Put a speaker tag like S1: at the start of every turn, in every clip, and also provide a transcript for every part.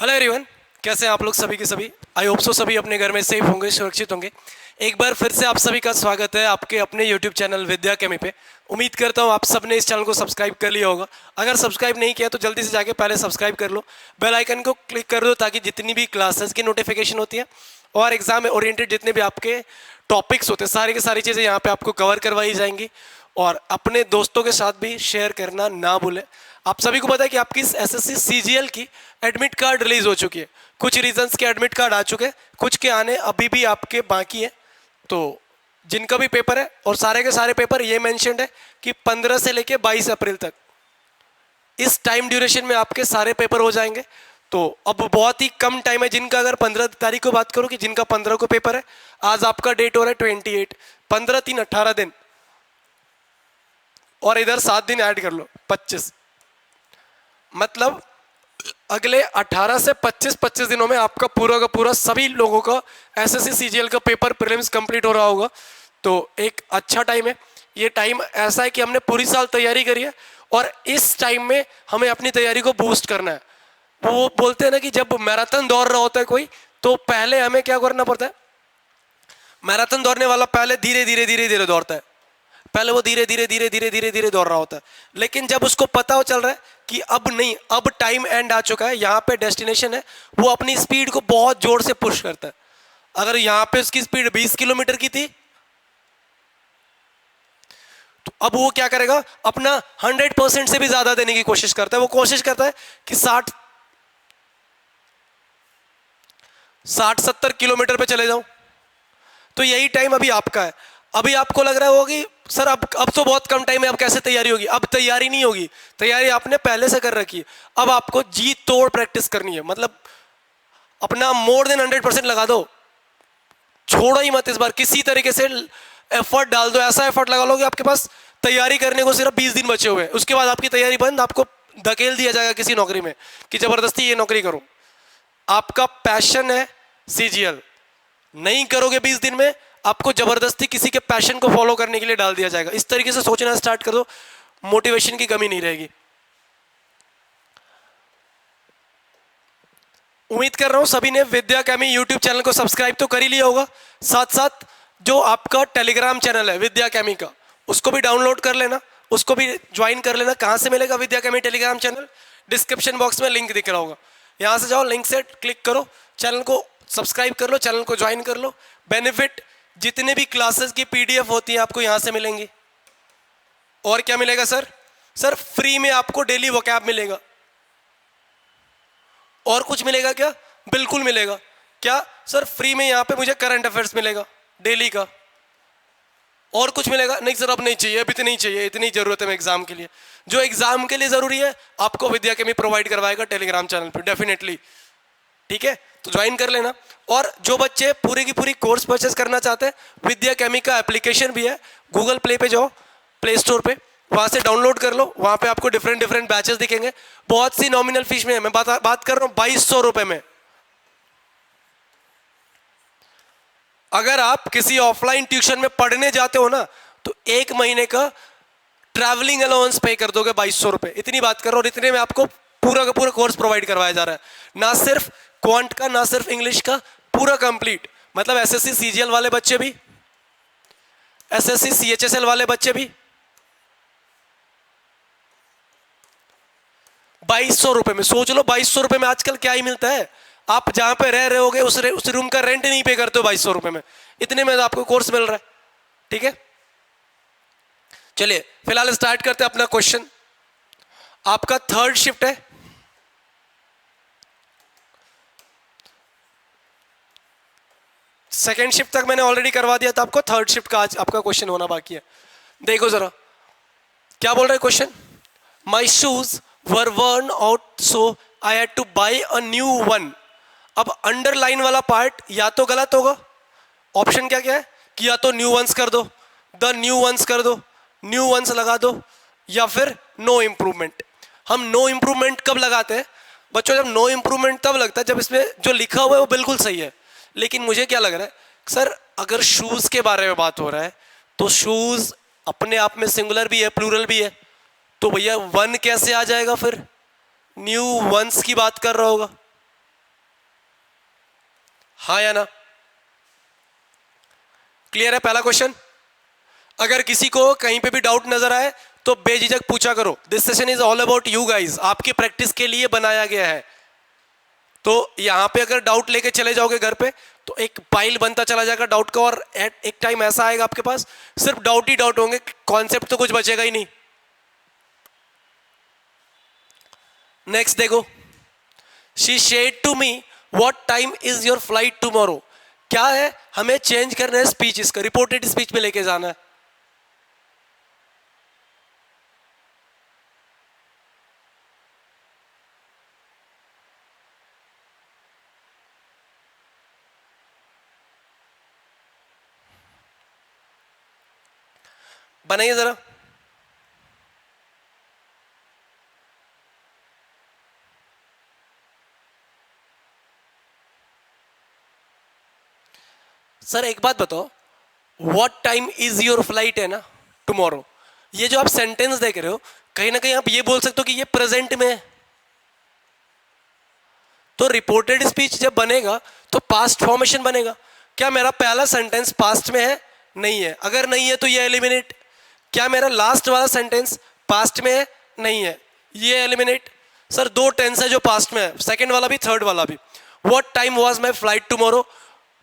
S1: Hello everyone, कैसे हैं आप लोग सभी के सभी। आई होप सो सभी अपने घर में सेफ होंगे, सुरक्षित होंगे। एक बार फिर से आप सभी का स्वागत है आपके अपने यूट्यूब चैनल विद्या केमी पे। उम्मीद करता हूँ आप सबने इस चैनल को सब्सक्राइब कर लिया होगा। अगर सब्सक्राइब नहीं किया तो जल्दी से जाके पहले सब्सक्राइब कर लो, बेल आइकन को क्लिक कर दो ताकि जितनी भी क्लासेस की नोटिफिकेशन होती है और एग्जाम ओरिएंटेड जितने भी आपके टॉपिक्स होते हैं सारी की सारी चीज़ें यहाँ पे आपको कवर करवाई जाएंगी। और अपने दोस्तों के साथ भी शेयर करना ना भूलें। आप सभी को पता है कि आपकी एसएससी सीजीएल की एडमिट कार्ड रिलीज हो चुकी है। कुछ रीजंस के एडमिट कार्ड आ चुके हैं, कुछ के आने अभी भी आपके बाकी है। तो जिनका भी पेपर है, और सारे के सारे पेपर ये मेंशन्ड है कि 15 से लेके 22 अप्रैल तक इस टाइम ड्यूरेशन में आपके सारे पेपर हो जाएंगे। तो अब बहुत ही कम टाइम है। जिनका अगर 15 तारीख को बात करूं कि जिनका 15 को पेपर है, आज आपका डेट हो रहा है 28, 15 3 18 दिन और इधर 7 दिन ऐड कर लो 25, मतलब अगले 18 से 25 दिनों में आपका पूरा का पूरा सभी लोगों का एसएससी सीजीएल का पेपर प्रीलिम्स कंप्लीट हो रहा होगा। तो एक अच्छा टाइम है। ये टाइम ऐसा है कि हमने पूरी साल तैयारी करी है और इस टाइम में हमें अपनी तैयारी को बूस्ट करना है। वो बोलते हैं ना कि जब मैराथन दौड़ रहा होता है कोई, तो पहले हमें क्या करना पड़ता है। मैराथन दौड़ने वाला पहले धीरे धीरे धीरे धीरे दौड़ता है, पहले वो धीरे धीरे धीरे धीरे धीरे धीरे दौड़ रहा होता है। लेकिन जब उसको पता हो चल रहा है कि अब नहीं, अब टाइम एंड आ चुका है, यहाँ पे डेस्टिनेशन है, वो अपनी स्पीड को बहुत जोर से पुश करता है। अगर यहाँ पे उसकी स्पीड 20 किलोमीटर की थी, तो अब वो क्या करेगा, अपना 100% से भी ज्यादा देने की कोशिश करता है। वो कोशिश करता है कि 60-70 किलोमीटर पे चले जाऊं। तो यही टाइम अभी आपका है। अभी आपको लग रहा होगा सर अब तो बहुत कम टाइम है, अब कैसे तैयारी होगी। अब तैयारी नहीं होगी, तैयारी आपने पहले से कर रखी है। अब आपको जी तोड़ प्रैक्टिस करनी है, मतलब अपना मोर देन 100% लगा दो, छोड़ो ही मत। इस बार किसी तरीके से एफर्ट डाल दो, ऐसा एफर्ट लगा लो कि आपके पास तैयारी करने को सिर्फ 20 दिन बचे हुए हैं। उसके बाद आपकी तैयारी बंद, आपको धकेल दिया जाएगा किसी नौकरी में कि जबरदस्ती ये नौकरी करो। आपका पैशन है सीजीएल, नहीं करोगे 20 दिन में, आपको जबरदस्ती किसी के पैशन को फॉलो करने के लिए डाल दिया जाएगा। इस तरीके से सोचना स्टार्ट कर दो, मोटिवेशन की कमी नहीं रहेगी। उम्मीद कर रहा हूं सभी ने विद्या केमी यूट्यूब चैनल को सब्सक्राइब तो कर ही लिया होगा। साथ साथ जो आपका टेलीग्राम चैनल है विद्या केमी का, उसको भी डाउनलोड कर लेना, उसको भी ज्वाइन कर लेना। कहां से मिलेगा विद्या केमी टेलीग्राम चैनल? डिस्क्रिप्शन बॉक्स में लिंक दिख रहा होगा, यहां से जाओ, लिंक से क्लिक करो, चैनल को सब्सक्राइब कर लो, चैनल को ज्वाइन कर लो। बेनिफिट जितने भी क्लासेस की पीडीएफ होती है आपको यहां से मिलेंगी। और क्या मिलेगा सर? सर फ्री में आपको डेली वोकैब मिलेगा। और कुछ मिलेगा क्या? बिल्कुल मिलेगा। क्या सर? फ्री में यहां पे मुझे करंट अफेयर्स मिलेगा डेली का। और कुछ मिलेगा? नहीं सर अब नहीं चाहिए, अब इतनी चाहिए, इतनी जरूरत है एग्जाम के लिए। जो एग्जाम के लिए जरूरी है आपको विद्या केमी प्रोवाइड करवाएगा टेलीग्राम चैनल पर, डेफिनेटली। ठीक है, तो ज्वाइन कर लेना। और जो बच्चे पूरी की पूरी कोर्स परचेस करना चाहते हैं, विद्या केमी का एप्लीकेशन भी है, गूगल प्ले पे जाओ, प्ले स्टोर पे, वहां से डाउनलोड कर लो। वहां पे आपको डिफरेंट बैचेस दिखेंगे, बहुत सी नॉमिनल फीस में है। मैं बात कर रहा हूं 2200 रुपए में। अगर आप किसी ऑफलाइन ट्यूशन में पढ़ने जाते हो ना, तो एक महीने का ट्रैवलिंग अलाउंस पे कर दोगे 2200 रुपए। इतनी बात कर रहा हूं, इतने में आपको पूरा का पूरा कोर्स प्रोवाइड करवाया जा रहा है। ना सिर्फ क्वांट का, ना सिर्फ इंग्लिश का, पूरा कंप्लीट। मतलब एसएससी सीजीएल वाले बच्चे भी, एसएससी सीएचएसएल वाले बच्चे भी 2200 रुपए में। सोच लो 2200 रुपए में आजकल क्या ही मिलता है। आप जहां पे रह रहे होगे उस रूम का रेंट नहीं पे करते हो 2200 रुपए में, इतने में आपको कोर्स मिल रहा है। ठीक है, चलिए फिलहाल स्टार्ट करते हैं अपना क्वेश्चन। आपका थर्ड शिफ्ट है, सेकेंड शिफ्ट तक मैंने ऑलरेडी करवा दिया था आपको, थर्ड शिफ्ट का आज आपका क्वेश्चन होना बाकी है। देखो जरा क्या बोल रहा है question. My shoes were worn out so I had to buy a new one. अब अंडरलाइन वाला पार्ट या तो गलत होगा, ऑप्शन क्या क्या है कि या तो न्यू वंस कर दो, द न्यू वंस कर दो, न्यू वंस लगा दो, या फिर नो इम्प्रूवमेंट। हम नो इम्प्रूवमेंट कब लगाते हैं बच्चों? जब नो इम्प्रूवमेंट तब लगता है जब इसमें जो लिखा हुआ है वो बिल्कुल सही है। लेकिन मुझे क्या लग रहा है सर, अगर शूज के बारे में बात हो रहा है तो शूज अपने आप में सिंगुलर भी है, प्लूरल भी है, तो भैया वन कैसे आ जाएगा? फिर न्यू वंस की बात कर रहा होगा। हाँ या ना? क्लियर है पहला क्वेश्चन? अगर किसी को कहीं पे भी डाउट नजर आए तो बेझिझक पूछा करो. This session is all about you guys, आपकी प्रैक्टिस के लिए बनाया गया है. तो यहां पे अगर डाउट लेके चले जाओगे घर पे तो एक पाइल बनता चला जाएगा डाउट का, और एक टाइम ऐसा आएगा आपके पास सिर्फ डाउट ही डाउट होंगे, कॉन्सेप्ट तो कुछ बचेगा ही नहीं. नेक्स्ट देखो, she said to me what time is your flight tomorrow. क्या है, हमें चेंज करना है स्पीच, इसका रिपोर्टेड स्पीच में लेके जाना है. बनाइए जरा. सर एक बात बताओ, what time is your flight है ना टुमारो, ये जो आप सेंटेंस देख रहे हो कहीं ना कहीं आप ये बोल सकते हो कि ये प्रेजेंट में है. तो रिपोर्टेड स्पीच जब बनेगा तो पास्ट फॉर्मेशन बनेगा. क्या मेरा पहला सेंटेंस पास्ट में है? नहीं है. अगर नहीं है तो ये एलिमिनेट. क्या मेरा लास्ट वाला सेंटेंस पास्ट में है? नहीं है, ये एलिमिनेट. सर दो टेंस है जो पास्ट में है, सेकंड वाला भी थर्ड वाला भी. What time was my flight tomorrow,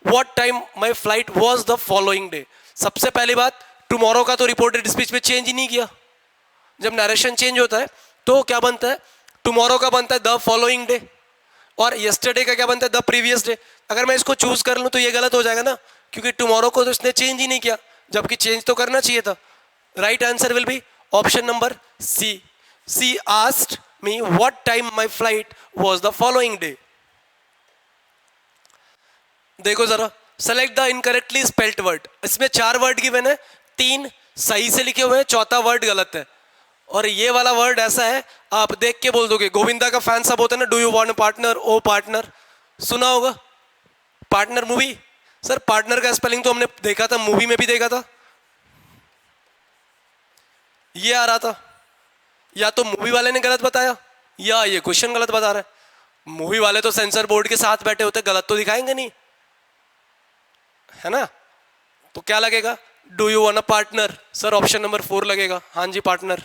S1: what time my flight was the following day. सबसे पहली बात, टुमारो का तो रिपोर्टेड स्पीच में चेंज ही नहीं किया. जब नरेशन चेंज होता है तो क्या बनता है, टुमारो का बनता है द फॉलोइंग डे, और यस्टरडे का क्या बनता है द प्रीवियस डे. अगर मैं इसको चूज कर लूं तो ये गलत हो जाएगा ना, क्योंकि टुमारो को तो इसने चेंज ही नहीं किया, जबकि चेंज तो करना चाहिए था. Right answer will be option number C. She asked me what time my flight was the following day. देखो जरा, select the incorrectly spelled word. इसमें 4 वर्ड गिवन है, 3 सही से लिखे हुए हैं, चौथा वर्ड गलत है. और ये वाला वर्ड ऐसा है आप देख के बोल दोगे. गोविंदा का फैन सब होता है ना, do you want partner, oh partner, सुना होगा पार्टनर मूवी. सर पार्टनर का स्पेलिंग तो हमने देखा था, मूवी में भी देखा था, ये आ रहा था. या तो मूवी वाले ने गलत बताया या ये क्वेश्चन गलत बता रहा है. मूवी वाले तो सेंसर बोर्ड के साथ बैठे होते, गलत तो दिखाएंगे नहीं, है ना. तो क्या लगेगा, do you want a partner. Sir option number 4 लगेगा. हाँ जी पार्टनर.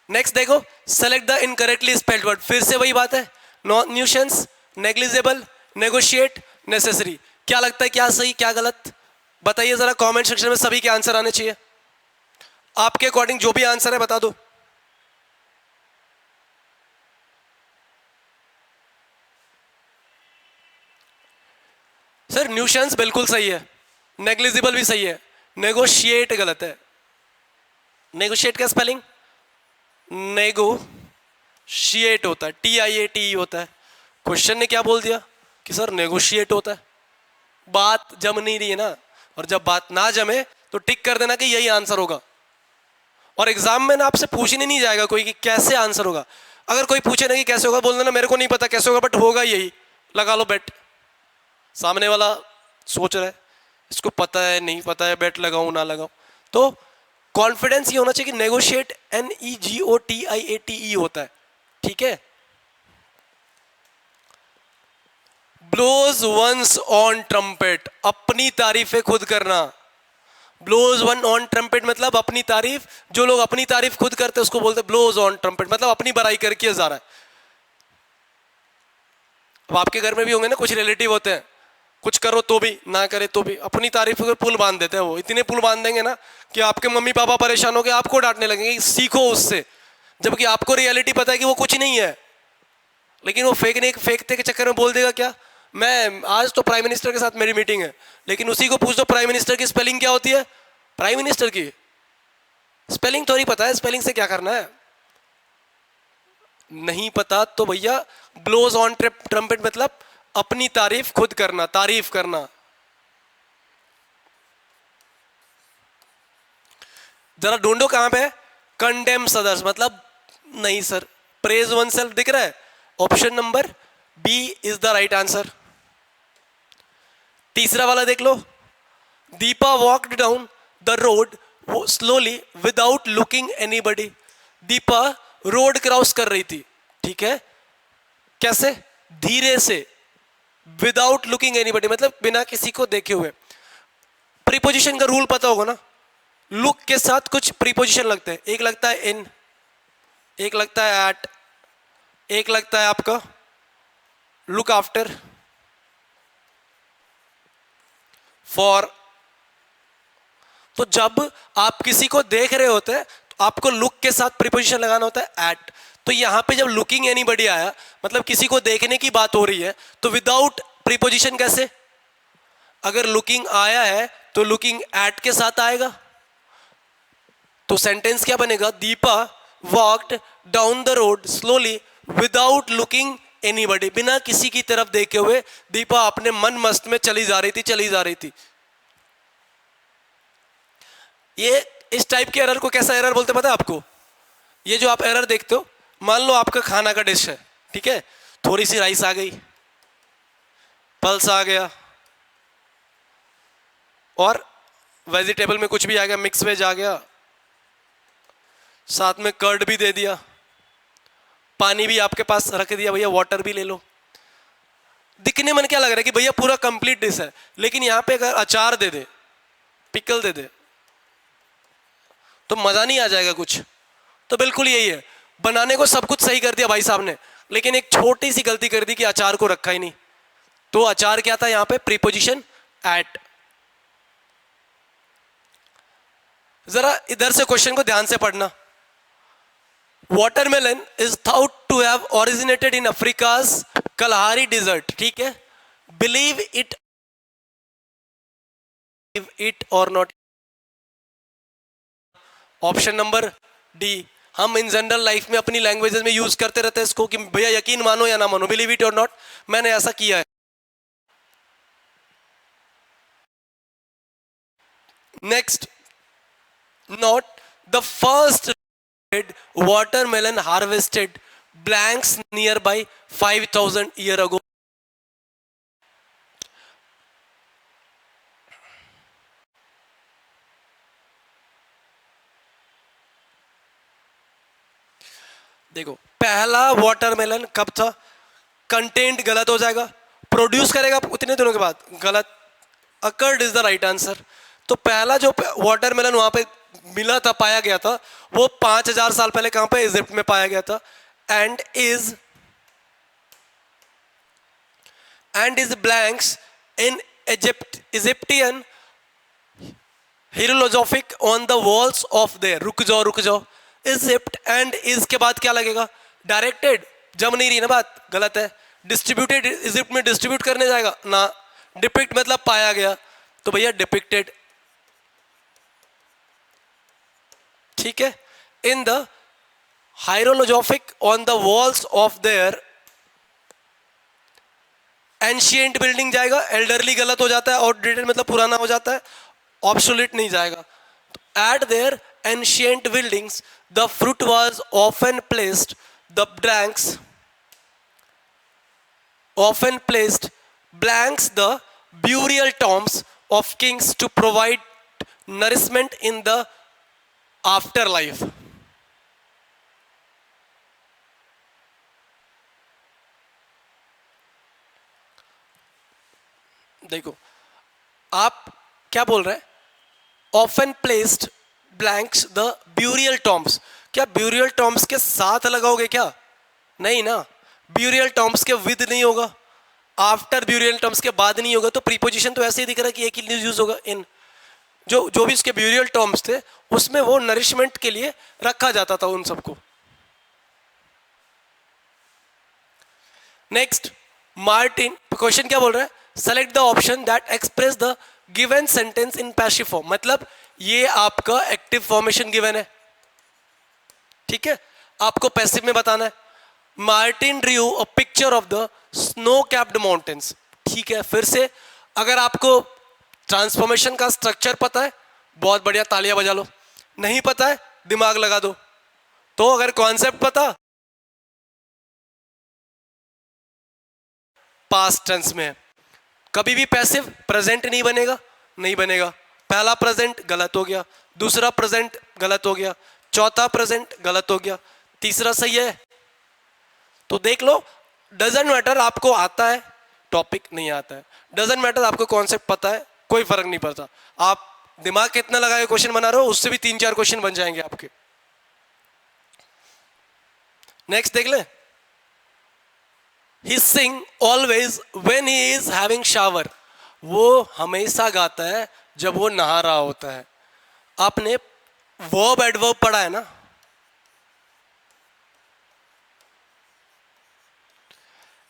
S1: नेक्स्ट देखो, select the incorrectly spelled word. फिर से वही बात है, नॉन न्यूशंस, नेग्लिजिबल, नेगोशिएट, नेसेसरी. क्या लगता है क्या सही क्या गलत, बताइए जरा कमेंट सेक्शन में. सभी के आंसर आने चाहिए, आपके अकॉर्डिंग जो भी आंसर है बता दो. सर न्यूशंस बिल्कुल सही है, नेग्लिजिबल भी सही है, नेगोशिएट गलत है. नेगोशिएट का स्पेलिंग नेगोशिएट होता है, TIATE होता है. क्वेश्चन ने क्या बोल दिया कि सर नेगोशिएट होता है. बात जम नहीं रही है ना, और जब बात ना जमे तो टिक कर देना कि यही आंसर होगा. और एग्जाम में ना आपसे पूछने नहीं जाएगा कोई कि कैसे आंसर होगा. अगर कोई पूछे ना कि कैसे होगा, बोल देना मेरे को नहीं पता कैसे होगा, बट होगा यही, लगा लो बेट. सामने वाला सोच रहा है इसको पता है नहीं पता है, बेट लगाऊं ना लगाऊं. तो कॉन्फिडेंस ये होना चाहिए कि नेगोशिएट NEGOTIATE होता है. ठीक है. ब्लोज वंस ऑन ट्रम्पेट, अपनी तारीफें खुद करना. ब्लोज वन ऑन ट्रम्पेट मतलब अपनी तारीफ, जो लोग अपनी तारीफ खुद करते हैं उसको बोलते हैं ब्लोज ऑन ट्रम्पेट, मतलब अपनी बड़ाई करके जा रहा है. अब आपके घर में भी होंगे ना कुछ रिलेटिव होते हैं, कुछ करो तो भी ना करे तो भी अपनी तारीफ के पुल बांध देते हैं. वो इतने पुल बांध देंगे ना कि आपके मम्मी पापा परेशान हो गए, आपको डांटने लगेंगे कि सीखो उससे, जबकि आपको रियलिटी पता है कि वो कुछ नहीं है. लेकिन वो फेंकते के चक्कर में बोल देगा क्या, मैं आज तो प्राइम मिनिस्टर के साथ मेरी मीटिंग है. लेकिन उसी को पूछ दो प्राइम मिनिस्टर की स्पेलिंग क्या होती है, प्राइम मिनिस्टर की स्पेलिंग थोड़ी पता है, स्पेलिंग से क्या करना है, नहीं पता. तो भैया ब्लोज ऑन ट्रम्पेट मतलब अपनी तारीफ खुद करना, तारीफ करना. जरा ढूंढो कहां पे, कंडेम्स अदर्स मतलब नहीं सर, प्रेज वन सेल्फ दिख रहा है. Option number B is the right answer. तीसरा वाला देख लो, Deepa walked down the road slowly without looking anybody. Deepa road cross कर रही थी, ठीक है, कैसे? धीरे से, विदाउट लुकिंग एनीबडी, मतलब बिना किसी को देखे हुए। प्रीपोजिशन का रूल पता होगा ना, लुक के साथ कुछ प्रीपोजिशन लगते हैं। एक लगता है इन, एक लगता है एट, एक लगता है आपका लुक आफ्टर, फॉर। तो जब आप किसी को देख रहे होते हैं तो आपको लुक के साथ प्रीपोजिशन लगाना होता है एट। तो यहां पे जब लुकिंग एनीबडी आया, मतलब किसी को देखने की बात हो रही है, तो विदाउट प्रीपोजिशन कैसे? अगर लुकिंग आया है तो लुकिंग एट के साथ आएगा। तो सेंटेंस क्या बनेगा? Deepa walked down the road slowly without looking anybody, बिना किसी की तरफ देखे हुए दीपा अपने मन मस्त में चली जा रही थी। ये इस टाइप के एरर को कैसा एरर बोलते पता है आपको? ये जो आप एरर देखते हो, मान लो आपका खाना का डिश है, ठीक है, थोड़ी सी राइस आ गई, पल्स आ गया, और वेजिटेबल में कुछ भी आ गया, मिक्स वेज आ गया, साथ में कर्ड भी दे दिया, पानी भी आपके पास रख दिया, भैया वाटर भी ले लो। दिखने में क्या लग रहा है कि भैया पूरा कंप्लीट डिश है, लेकिन यहां पे अगर अचार दे दे, पिकल दे दे, तो मजा नहीं आ जाएगा कुछ। तो बिल्कुल यही है, बनाने को सब कुछ सही कर दिया भाई साहब ने, लेकिन एक छोटी सी गलती कर दी कि अचार को रखा ही नहीं। तो अचार क्या था यहां पे? Preposition at. जरा इधर से क्वेश्चन को ध्यान से पढ़ना। Watermelon is thought to have originated in Africa's Kalahari desert, ठीक है, बिलीव इट और नॉट। ऑप्शन नंबर डी, हम इन जनरल लाइफ में अपनी लैंग्वेजेस में यूज करते रहते हैं इसको कि भैया यकीन मानो या ना मानो, बिलीव इट और नॉट, मैंने ऐसा किया है। Next, not the first watermelon harvested blanks nearby 5000 year ago। देखो, पहला वाटरमेलन कब था? कंटेंट गलत हो जाएगा, प्रोड्यूस करेगा उतने दिनों के बाद, गलत। Occurred is the right answer. तो पहला जो वाटरमेलन वहां पे मिला था, पाया गया था, वो 5000 साल पहले कहां पे? इजिप्ट में पाया गया था। And is blanks in Egyptian hieroglyphic on the walls of there. रुक जाओ, इजिप्ट एंड इज के बाद क्या लगेगा? डायरेक्टेड, जम नहीं रही ना बात, गलत है। डिस्ट्रीब्यूटेड, इजिप्ट में डिस्ट्रीब्यूट करने जाएगा ना। डिपिक्ट मतलब पाया गया, तो भैया डिपिक्टेड, ठीक है। In the hieroglyphic on the walls of there ancient building जाएगा, एल्डरली गलत हो जाता है, आउटडेटेड मतलब पुराना हो जाता है, ऑब्सोलीट नहीं जाएगा। Eight there ancient buildings the fruit was often placed, the blanks often placed blanks the burial tombs of kings to provide nourishment in the afterlife। देखो, आप क्या बोल रहे हैं? often placed blanks the burial tombs, क्या burial tombs के साथ लगाओगे क्या? नहीं ना, ब्यूरियल टर्म्स के विद नहीं होगा, आफ्टर ब्यूरियल टर्म्स के बाद नहीं होगा। तो प्रीपोजिशन तो ऐसे ही दिख रहा है कि एक ही यूज होगा, इन। जो भी इसके ब्यूरियल टर्म्स थे उसमें वो नरिशमेंट के लिए रखा जाता था उन सबको। नेक्स्ट, मार्टिन क्वेश्चन क्या बोल रहा है? Select the option that express the given sentence in passive form, मतलब ये आपका एक्टिव फॉर्मेशन गिवन है, ठीक है, आपको पैसिव में बताना है। Martin drew a picture of the snow capped mountains, ठीक है। फिर से, अगर आपको ट्रांसफॉर्मेशन का स्ट्रक्चर पता है, बहुत बढ़िया, तालियां बजा लो। नहीं पता है, दिमाग लगा दो। तो अगर कॉन्सेप्ट पता, पास्ट टेंस में है, कभी भी पैसिव प्रेजेंट नहीं बनेगा। पहला प्रेजेंट गलत हो गया, दूसरा प्रेजेंट गलत हो गया, चौथा प्रेजेंट गलत हो गया, तीसरा सही है। तो देख लो, डजेंट मैटर आपको आता है टॉपिक नहीं आता है, डजेंट मैटर आपको कॉन्सेप्ट पता है, कोई फर्क नहीं पड़ता। आप दिमाग कितना लगा के क्वेश्चन बना रहे हो, उससे भी 3-4 क्वेश्चन बन जाएंगे आपके। नेक्स्ट देख ले, he sing always when he is having shower, वो हमेशा गाता है जब वो नहा रहा होता है। आपने वर्ब एडवर्ब पढ़ा है ना,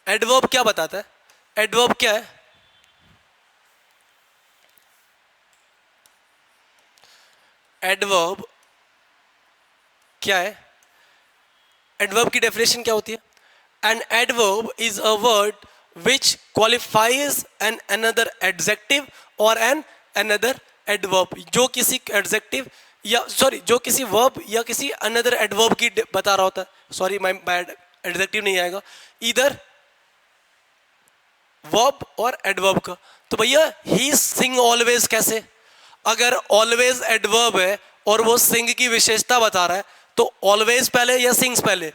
S1: एडवर्ब क्या बताता है? एडवर्ब क्या है? एडवर्ब क्या है? एडवर्ब की डेफिनेशन क्या होती है? An adverb is a word which qualifies an another adjective और एन अनदर एडवर्ब, जो किसी एडजेक्टिव या सॉरी जो किसी वर्ब या किसी अनदर एडवर्ब की बता रहा होता है। सॉरी माय बैड, एडजेक्टिव नहीं आएगा, इधर वर्ब और एडवर्ब का। तो भैया ही सिंग ऑलवेज कैसे? अगर ऑलवेज एडवर्ब है और वो सिंग की विशेषता बता रहा है तो ऑलवेज पहले या सिंग्स पहले?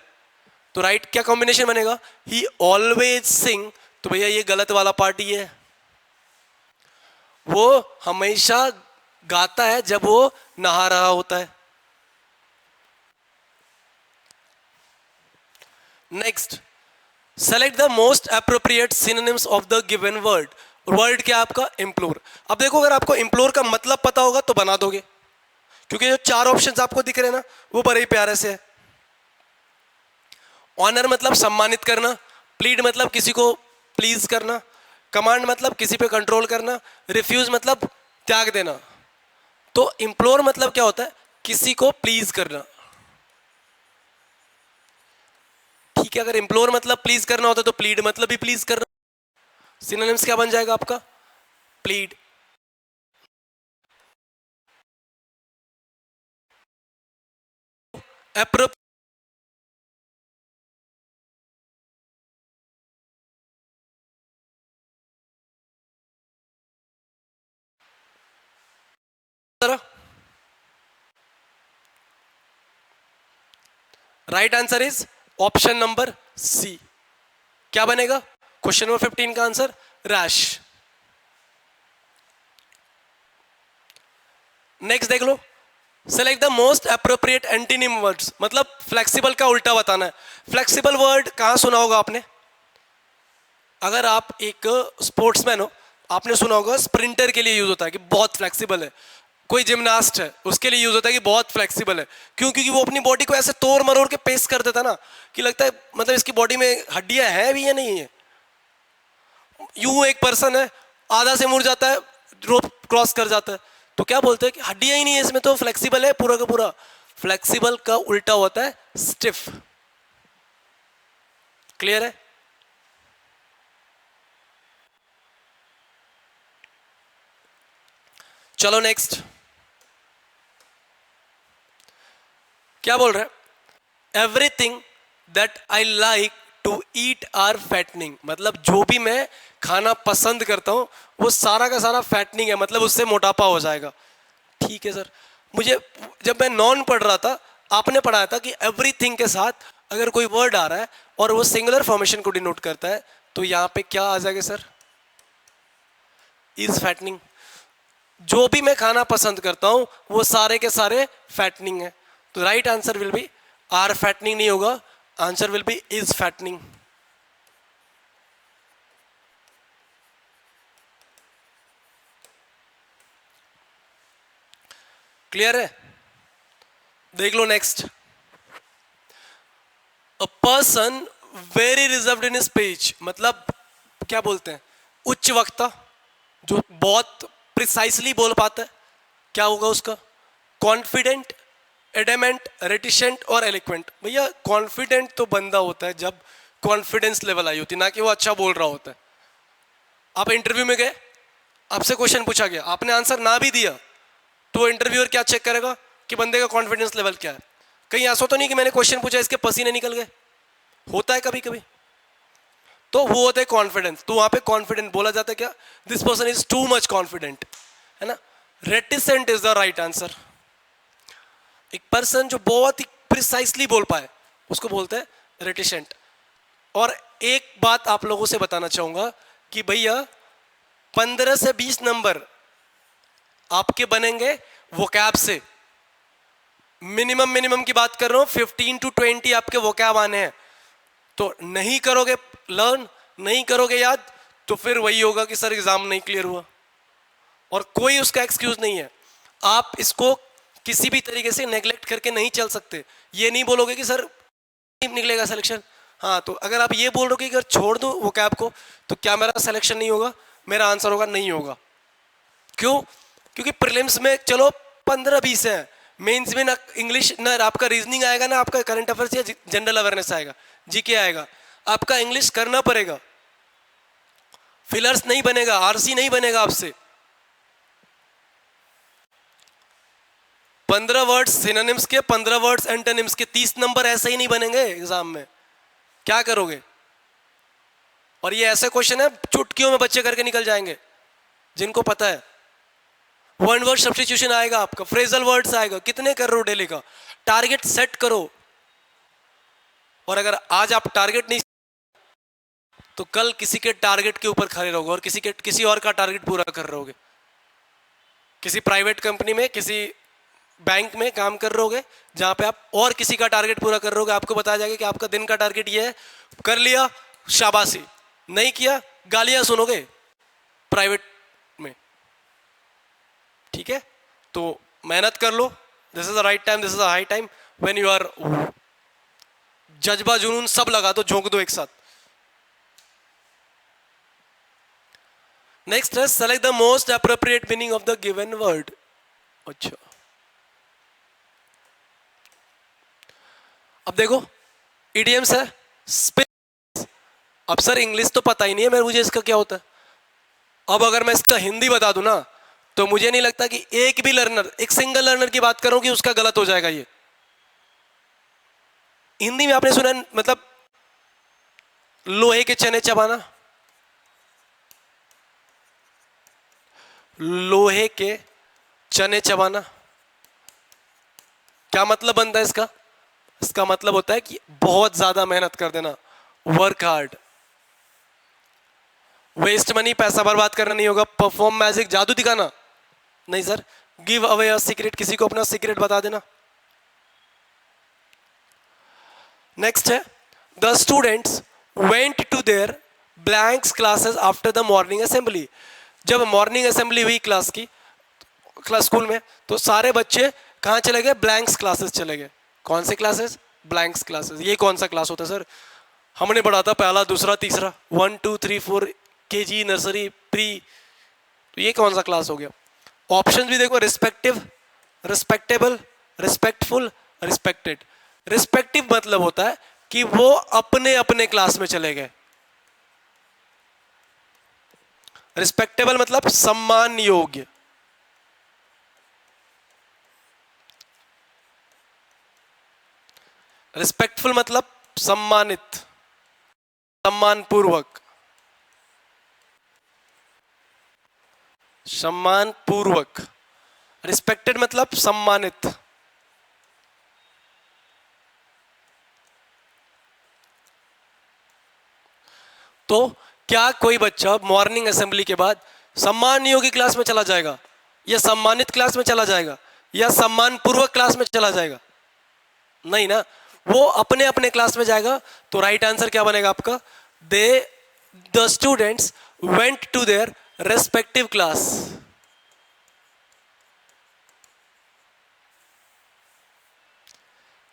S1: तो राइट क्या कॉम्बिनेशन बनेगा? ही ऑलवेज सिंग। तो भैया ये गलत वाला पार्ट ही है, वो हमेशा गाता है जब वो नहा रहा होता है। Next, select the most appropriate synonyms of the given word. Word क्या आपका? इम्प्लोर। अब देखो अगर आपको इम्प्लोर का मतलब पता होगा तो बना दोगे, क्योंकि जो 4 ऑप्शंस आपको दिख रहे हैं ना वो बड़े ही प्यारे से है। ऑनर मतलब सम्मानित करना, प्लीड मतलब किसी को प्लीज करना, कमांड मतलब किसी पे कंट्रोल करना, रिफ्यूज मतलब त्याग देना। तो इम्प्लोर मतलब क्या होता है? किसी को प्लीज करना। ठीक है, अगर इम्प्लोर मतलब प्लीज करना होता तो प्लीड मतलब भी प्लीज करना। सिनोनिम्स क्या बन जाएगा आपका? प्लीड, एप्रो, right answer is option number C. क्या बनेगा क्वेश्चन नंबर 15 का आंसर? रैश। नेक्स्ट देख लो, select the most appropriate antonym words, मतलब फ्लेक्सिबल का उल्टा बताना है। फ्लेक्सिबल वर्ड कहां सुना होगा आपने? अगर आप एक स्पोर्ट्समैन हो, आपने सुना होगा स्प्रिंटर के लिए यूज होता है कि बहुत फ्लेक्सिबल है। कोई जिम्नास्ट है उसके लिए यूज होता है कि बहुत फ्लेक्सिबल है। क्यों? क्योंकि वो अपनी बॉडी को ऐसे तोड़ मरोड़ के पेस्ट कर देता ना कि लगता है मतलब इसकी बॉडी में हड्डियां हैं भी या नहीं है। यूं एक पर्सन है, आधा से मुड़ जाता है, रोप क्रॉस कर जाता है, तो क्या बोलते हैं कि हड्डियां ही नहीं है इसमें, तो फ्लेक्सिबल है पूरा का पूरा। फ्लेक्सिबल का उल्टा होता है स्टिफ। क्लियर है? चलो नेक्स्ट, क्या बोल रहा है? Everything that I like to eat are fattening, मतलब जो भी मैं खाना पसंद करता हूं वो सारा का सारा फैटनिंग है, मतलब उससे मोटापा हो जाएगा। ठीक है सर, मुझे जब मैं नॉन पढ़ रहा था आपने पढ़ाया था कि एवरीथिंग के साथ अगर कोई वर्ड आ रहा है और वो सिंगुलर फॉर्मेशन को डिनोट करता है तो यहां पे क्या आ जाएगा सर? Is fattening. जो भी मैं खाना पसंद करता हूं वो सारे के सारे फैटनिंग है। तो right answer will be are fattening नहीं होगा, answer will be is fattening. Clear है? देख लो next, a person very reserved in speech, मतलब क्या बोलते हैं? उच्च वक्ता, जो बहुत प्रिसाइसली बोल पाता है। क्या होगा उसका? कॉन्फिडेंट, एडेमेंट, रेटिशेंट और एलिक्वेंट। भैया कॉन्फिडेंट तो बंदा होता है जब कॉन्फिडेंस लेवल आई होती है, ना कि वो अच्छा बोल रहा होता है। आप इंटरव्यू में गए, आपसे क्वेश्चन पूछा गया, आपने आंसर ना भी दिया तो इंटरव्यूअर क्या चेक करेगा कि बंदे का कॉन्फिडेंस लेवल क्या है। कहीं ऐसा तो नहीं कि मैंने क्वेश्चन पूछा इसके पसीने निकल गए, होता है कभी कभी, तो वो होता है कॉन्फिडेंस। तो वहां पे कॉन्फिडेंट बोला जाता है क्या? This person is too much confident, है ना। Reticent is the right answer. एक पर्सन जो बहुत ही प्रिसाइसली बोल पाए उसको बोलते हैं रेटिसेंट। और एक बात आप लोगों से बताना चाहूंगा कि भैया 15 से 20 नंबर आपके बनेंगे वोकैब से। मिनिमम की बात कर रहा हूं, 15 to 20 आपके वोकैब आने हैं। तो नहीं करोगे लर्न, नहीं करोगे याद, तो फिर वही होगा कि सर एग्जाम नहीं क्लियर हुआ, और कोई उसका एक्सक्यूज नहीं है। आप इसको किसी भी तरीके से नेग्लेक्ट करके नहीं चल सकते। ये नहीं बोलोगे कि सर नहीं निकलेगा सिलेक्शन। हाँ, तो अगर आप ये बोल रहे हो कि अगर छोड़ दो वो कैब को तो क्या मेरा सिलेक्शन नहीं होगा, मेरा आंसर होगा नहीं होगा। क्यों? क्योंकि प्रीलिम्स में चलो 15-20 है, मेंस में ना इंग्लिश ना आपका रीजनिंग आएगा, ना आपका करंट अफेयर्स या जनरल अवेयरनेस आएगा, जीके आएगा। आपका इंग्लिश करना पड़ेगा, फिलर्स नहीं बनेगा, आरसी नहीं बनेगा आपसे। 15 वर्ड्स सिनोनिम्स के, 15 वर्ड्स एंटोनिम्स के, 30 नंबर ऐसे ही नहीं बनेंगे एग्जाम में। क्या करोगे? और ये ऐसे क्वेश्चन है चुटकियों में बच्चे करके निकल जाएंगे जिनको पता है। वन वर्ड सब्स्टिट्यूशन आएगा आपका, फ्रेजल वर्ड्स आएगा, कितने कर रहे हो डेली का? टारगेट सेट करो। और अगर आज आप टारगेट नहीं तो कल किसी के टारगेट के ऊपर खड़े रहोगे और किसी और का टारगेट पूरा कर रहोगे। किसी प्राइवेट कंपनी में, किसी बैंक में काम कर रहोगे जहां पे आप और किसी का टारगेट पूरा कर रहोगे। आपको बताया जाएगा कि आपका दिन का टारगेट ये है, कर लिया शाबाशी, नहीं किया गालियां सुनोगे प्राइवेट में। ठीक है, तो मेहनत कर लो। This is the right time, this is the high time when you are जज्बा जुनून सब लगा दो, झोंक दो एक साथ। नेक्स्ट है select the most appropriate meaning of the given word. अच्छा, अब देखो इडियम्स है, स्पेस। अब सर इंग्लिश तो पता ही नहीं है मेरे, मुझे इसका क्या होता है। अब अगर मैं इसका हिंदी बता दूं ना तो मुझे नहीं लगता कि एक भी लर्नर, एक सिंगल लर्नर की बात करूं कि उसका गलत हो जाएगा ये। हिंदी में आपने सुना है, मतलब लोहे के चने चबाना, लोहे के चने चबाना, क्या मतलब बनता है इसका? इसका मतलब होता है कि बहुत ज्यादा मेहनत कर देना, वर्क हार्ड। वेस्ट मनी, पैसा बर्बाद करना नहीं होगा। परफॉर्म मैजिक, जादू दिखाना नहीं sir. Give away a secret, किसी को अपना सीक्रेट बता देना। नेक्स्ट है the students went to their blanks classes after the morning assembly. जब मॉर्निंग असेंबली हुई क्लास की, क्लास स्कूल में, तो सारे बच्चे कहाँ चले गए? ब्लैंक्स क्लासेस चले गए। कौन से क्लासेस? Blanks classes. ये कौन सा क्लास होता है सर? हमने पढ़ा था पहला, दूसरा, तीसरा, 1 2 3 4 केजी, नर्सरी, प्री। तो ये कौन सा क्लास हो गया? ऑप्शन भी देखो, respective, respectable, respectful, respected. Respective मतलब होता है कि वो अपने अपने क्लास में चले गए। रिस्पेक्टेबल मतलब सम्मान योग्य। रिस्पेक्टफुल मतलब सम्मानित, सम्मानपूर्वक, सम्मानपूर्वक। रिस्पेक्टेड मतलब सम्मानित। तो क्या कोई बच्चा मॉर्निंग असेंबली के बाद सम्मान योग्य क्लास में चला जाएगा, या सम्मानित क्लास में चला जाएगा, या सम्मानपूर्वक क्लास में चला जाएगा? नहीं ना, वो अपने अपने क्लास में जाएगा। तो राइट आंसर क्या बनेगा आपका? The students went to their respective class.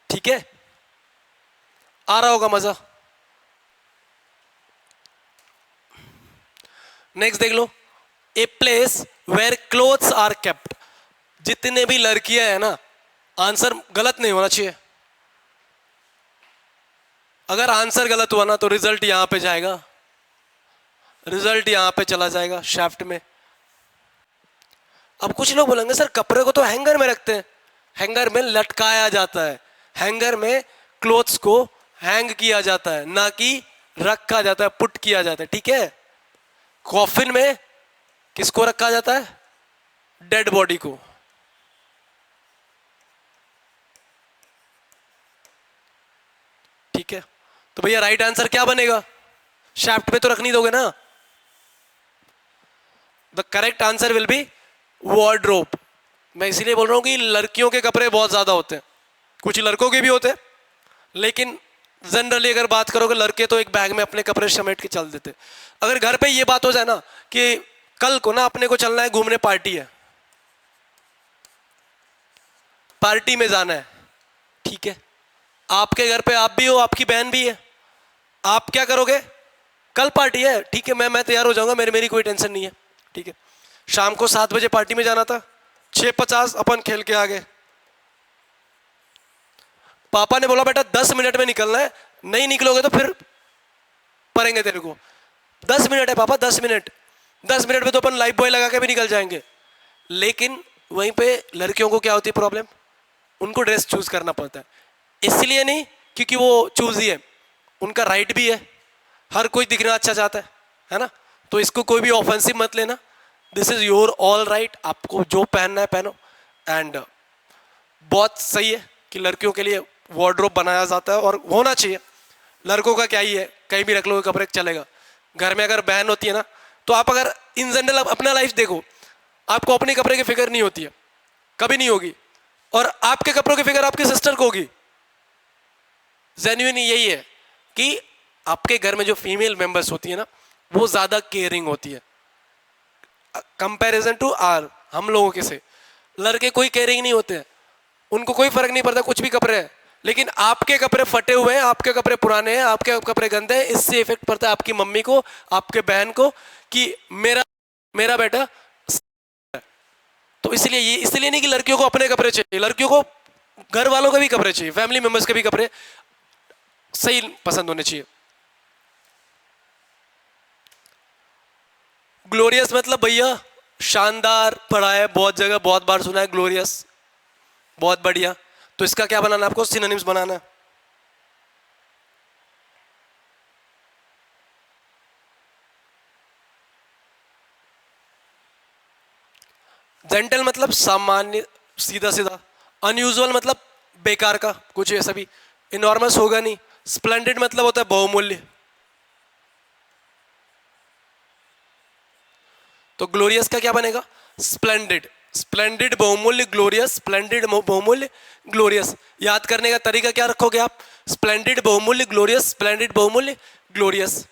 S1: ठीक है, आ रहा होगा मजा। नेक्स्ट देख लो, a place where clothes are kept. जितने भी लड़कियां हैं ना, आंसर गलत नहीं होना चाहिए। अगर आंसर गलत हुआ ना तो रिजल्ट यहां पे जाएगा, रिजल्ट यहां पे चला जाएगा शाफ्ट में। अब कुछ लोग बोलेंगे सर कपड़े को तो हैंगर में रखते हैं। हैंगर में लटकाया जाता है, हैंगर में क्लोथ्स को हैंग किया जाता है, ना कि रखा जाता है, पुट किया जाता है। ठीक है, कॉफिन में किसको रखा जाता है? डेड बॉडी को। ठीक है, तो भैया राइट आंसर क्या बनेगा? शाफ्ट में तो रख नहीं दोगे ना। The correct answer will B wardrobe. मैं इसीलिए बोल रहा हूं कि लड़कियों के कपड़े बहुत ज्यादा होते हैं, कुछ लड़कों के भी होते हैं, लेकिन जनरली अगर बात करोगे लड़के तो एक बैग में अपने कपड़े समेट के चल देते। अगर घर पे ये बात हो जाए ना कि कल को ना अपने को चलना है घूमने, पार्टी है, पार्टी में जाना है, ठीक है, आपके घर पे आप भी हो, आपकी बहन भी है, आप क्या करोगे? कल पार्टी है, ठीक है, मैं तैयार हो जाऊंगा, मेरी कोई टेंशन नहीं है, ठीक है। शाम को 7 बजे पार्टी में जाना था, 6:50 अपन खेल के आ गए। पापा ने बोला बेटा 10 मिनट में निकलना है, नहीं निकलोगे तो फिर पड़ेंगे तेरे को। 10 मिनट है पापा, 10 मिनट, 10 मिनट में तो अपन लाइफ बॉय लगा के भी निकल जाएंगे। लेकिन वहीं पे लड़कियों को क्या होती है प्रॉब्लम? उनको ड्रेस चूज करना पड़ता है, इसलिए नहीं क्योंकि वो चूज ही है, उनका राइट भी है, हर कोई दिखना अच्छा चाहता है ना। तो इसको कोई भी ऑफेंसिव मत लेना, this is your all right, आपको जो पहनना है पहनो। एंड बहुत सही है कि लड़कियों के लिए वार्डरोब बनाया जाता है और होना चाहिए। लड़कों का क्या ही है, कहीं भी रख लो कपड़े चलेगा। घर में अगर बहन होती है ना, तो आप अगर इन जनरल अपना लाइफ देखो, आपको अपने कपड़े की फिक्र नहीं होती है, कभी नहीं होगी, और आपके कपड़ों की फिक्र आपकी सिस्टर को होगी। जेन्युइन यही है कि आपके घर में जो फीमेल मेंबर्स होती है ना, वो ज्यादा केयरिंग होती है कंपैरिजन टू आर हम लोगों के से। लड़के कोई केयरिंग नहीं होते हैं, उनको कोई फर्क नहीं पड़ता कुछ भी कपड़े हैं, लेकिन आपके कपड़े फटे हुए हैं, आपके कपड़े पुराने हैं, आपके कपड़े गंदे हैं, इससे इफेक्ट पड़ता है आपकी मम्मी को, आपके बहन को कि मेरा मेरा बेटा। तो इसलिए नहीं कि लड़कियों को अपने कपड़े चाहिए, लड़कियों को घर वालों के भी कपड़े चाहिए, फैमिली मेंबर्स के भी कपड़े सही पसंद होने चाहिए। ग्लोरियस मतलब भैया शानदार, पढ़ा है बहुत जगह, बहुत बार सुना है ग्लोरियस, बहुत बढ़िया। तो इसका क्या बनाना है आपको? सिनोनिम्स बनाना है। जेंटल मतलब सामान्य, सीधा सीधा। अनयूजुअल मतलब बेकार का, कुछ ऐसा भी इनॉर्मस होगा नहीं। स्प्लेंडेड मतलब होता है बहुमूल्य। तो ग्लोरियस का क्या बनेगा? स्प्लेंडेड। स्प्लेंडेड बहुमूल्य ग्लोरियस, स्प्लेंडेड बहुमूल्य ग्लोरियस। याद करने का तरीका क्या रखोगे आप? स्प्लेंडेड बहुमूल्य ग्लोरियस, स्प्लेंडेड बहुमूल्य ग्लोरियस।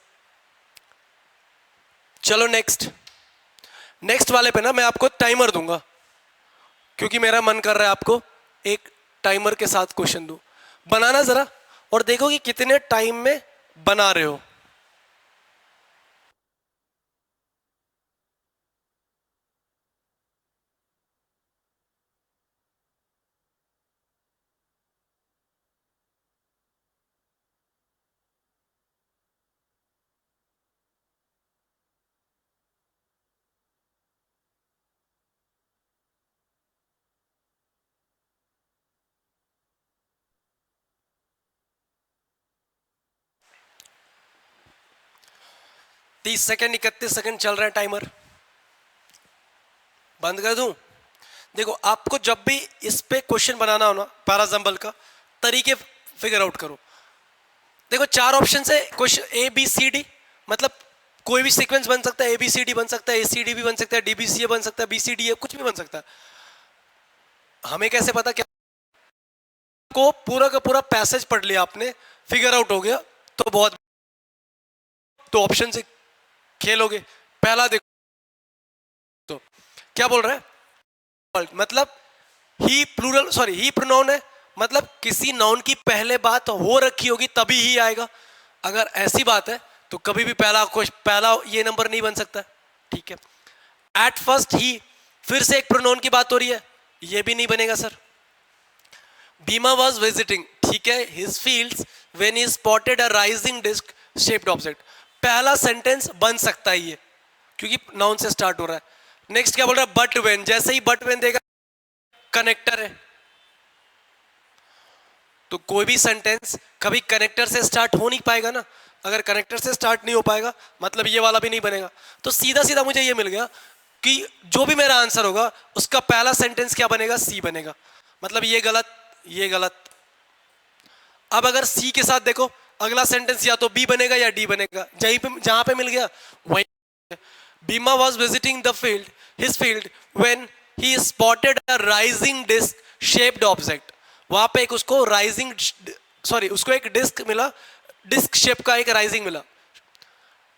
S1: चलो नेक्स्ट, नेक्स्ट वाले पे ना मैं आपको टाइमर दूंगा, क्योंकि मेरा मन कर रहा है आपको एक टाइमर के साथ क्वेश्चन दूं। बनाना जरा और देखो कि कितने टाइम में बना रहे हो। तीस सेकेंड, 31 सेकेंड चल रहा है टाइमर। बंद कर दूं? देखो आपको जब भी इस पे क्वेश्चन बनाना हो ना, पैराजम्बल का तरीके फिगर आउट करो। देखो 4 ऑप्शन है question, A B C D, मतलब कोई भी सीक्वेंस बन सकता है, ए बी सी डी बन सकता है, ए सी डी भी बन सकता है, डी बी सी ए बन सकता है, बी सी डी ए कुछ भी बन सकता है। हमें कैसे पता? क्या को पूरा का पूरा पैसेज पढ़ लिया आपने, फिगर आउट हो गया, तो बहुत, तो ऑप्शन से खेलोगे। पहला देखो तो क्या बोल रहा है, मतलब ही प्लूरल, सॉरी ही प्रोनाउन है, मतलब किसी नाउन की पहले बात हो रखी होगी तभी ही आएगा। अगर ऐसी बात है तो कभी भी पहला ये नंबर नहीं बन सकता, ठीक है। एट फर्स्ट ही, फिर से एक प्रोनाउन की बात हो रही है, ये भी नहीं बनेगा सर। Bhima was visiting, ठीक है, his fields when he spotted a rising disc shaped object। पहला सेंटेंस बन सकता है ये, क्योंकि नाउन से स्टार्ट हो रहा है। नेक्स्ट क्या बोल रहा है? बट वेन, जैसे ही बट वेन देगा कनेक्टर है, तो कोई भी सेंटेंस कभी कनेक्टर से स्टार्ट हो नहीं पाएगा ना। अगर कनेक्टर से स्टार्ट नहीं हो पाएगा मतलब ये वाला भी नहीं बनेगा। तो सीधा सीधा मुझे ये मिल गया कि जो भी मेरा आंसर होगा उसका पहला सेंटेंस क्या बनेगा? सी बनेगा। मतलब ये गलत, ये गलत। अब अगर सी के साथ देखो, अगला सेंटेंस या तो बी बनेगा या डी बनेगा, जहां पे मिल गया वही। Bhima was visiting the field, his field, when he spotted a rising disc shaped object. वहां पे एक उसको rising, उसको एक डिस्क मिला, डिस्क शेप का एक राइजिंग मिला।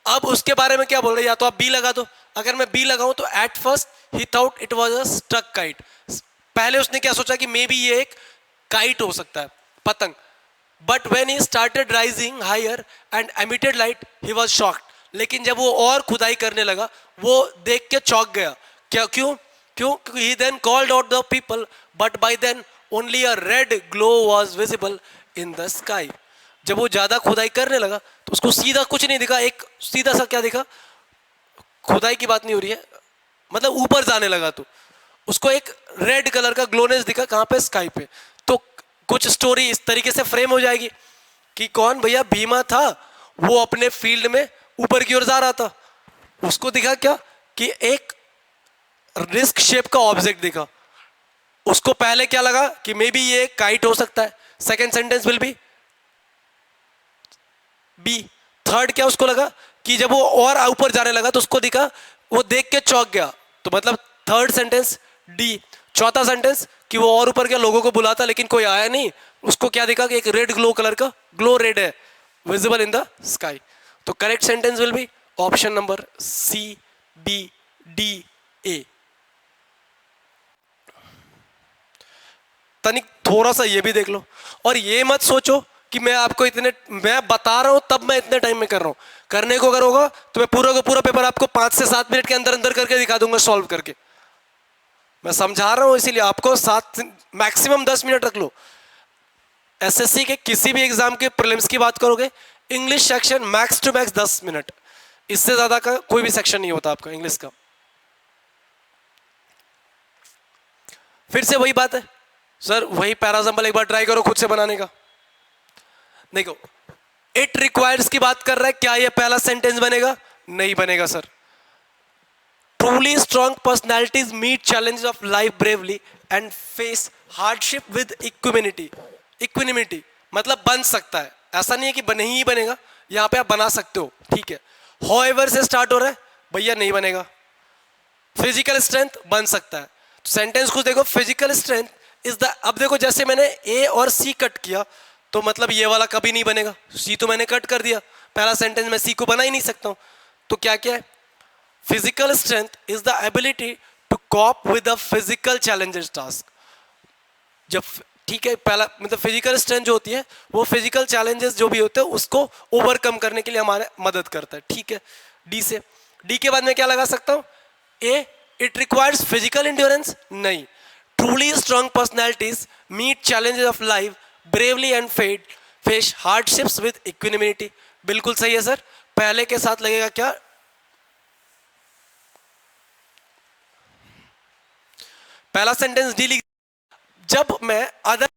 S1: अब उसके बारे में क्या बोल रहे हैं, या तो आप बी लगा दो। अगर मैं बी लगाऊं तो एट फर्स्ट ही thought it was a struck kite. पहले उसने क्या सोचा कि मे बी ये एक काइट हो सकता है, पतंग। But when he started rising higher and emitted light he was shocked. लेकिन जब वो और खुदाई करने लगा, वो देख के चौंक गया। क्या, क्यों क्यों he then called out the people, but by then only a red glow was visible in the sky. जब वो ज्यादा खुदाई करने लगा तो उसको सीधा कुछ नहीं दिखा, एक सीधा सा क्या दिखा, खुदाई की बात नहीं हो रही है, मतलब ऊपर जाने लगा तो उसको एक रेड कलर का ग्लोनेस दिखा। कहां पे, स्काई पे। तो कुछ स्टोरी इस तरीके से फ्रेम हो जाएगी कि कौन भैया, भीमा था, वो अपने फील्ड में ऊपर की ओर जा रहा था, उसको दिखा क्या कि एक डिस्क शेप का ऑब्जेक्ट दिखा। उसको पहले क्या लगा कि मे बी ये काइट हो सकता है। Second sentence will be B. Third क्या उसको लगा कि जब वो और ऊपर जाने लगा तो उसको दिखा, वो देख के चौंक गया, तो मतलब थर्ड सेंटेंस डी। चौथा सेंटेंस कि वो और ऊपर गया, लोगों को बुलाता लेकिन कोई आया नहीं, उसको क्या दिखा कि एक रेड ग्लो कलर का, ग्लो रेड है, विजिबल इन द स्काई। तो correct sentence will be option number C, B, D, A. तनिक थोड़ा सा ये भी देख लो, और ये मत सोचो कि मैं बता रहा हूं तब मैं इतने टाइम में कर रहा हूं। करने को अगर होगा तो मैं पूरा का पूरा पेपर आपको 5 से 7 मिनट के अंदर अंदर करके दिखा दूंगा, सॉल्व करके। मैं समझा रहा हूं इसीलिए आपको 7 मैक्सिमम 10 मिनट रख लो। एसएससी के किसी भी एग्जाम के प्रीलिम्स की बात करोगे, English section max to max 10 minute, इससे ज्यादा का कोई भी सेक्शन नहीं होता आपका इंग्लिश का। फिर से वही बात है सर, वही पैराजम्बल एक बार ट्राई करो खुद से बनाने का। देखो, इट रिक्वायर्स की बात कर रहा है, क्या ये पहला सेंटेंस बनेगा? नहीं बनेगा sir. Truly strong personalities meet challenges of life bravely and face hardship with equanimity. Equanimity मतलब बन सकता है, ऐसा नहीं है कि नहीं ही बनेगा, यहां पे आप बना सकते हो, ठीक है। हाउएवर से स्टार्ट हो रहा है, भैया नहीं बनेगा। फिजिकल स्ट्रेंथ बन सकता है, तो सेंटेंस कुछ देखो, फिजिकल स्ट्रेंथ इज द। अब देखो जैसे मैंने ए और सी कट किया, तो मतलब ये वाला कभी नहीं बनेगा, सी तो मैंने कट कर दिया, पहला सेंटेंस में सी को बना ही नहीं सकता हूं। तो क्या क्या है, physical strength is the ability to cope with the physical challenges task. जब, ठीक है, पहला मतलब फिजिकल स्ट्रेंथ जो होती है वो फिजिकल चैलेंजेस जो भी होते हैं उसको ओवरकम करने के लिए हमारे मदद करता है, ठीक है। डी से, डी के बाद मैं क्या लगा सकता हूं, A, it requires physical endurance, नहीं। Truly strong personalities meet challenges of life bravely and face hardships with equanimity, बिल्कुल सही है सर। पहले के साथ लगेगा क्या, पहला सेंटेंस डी लिख। जब मैं अदर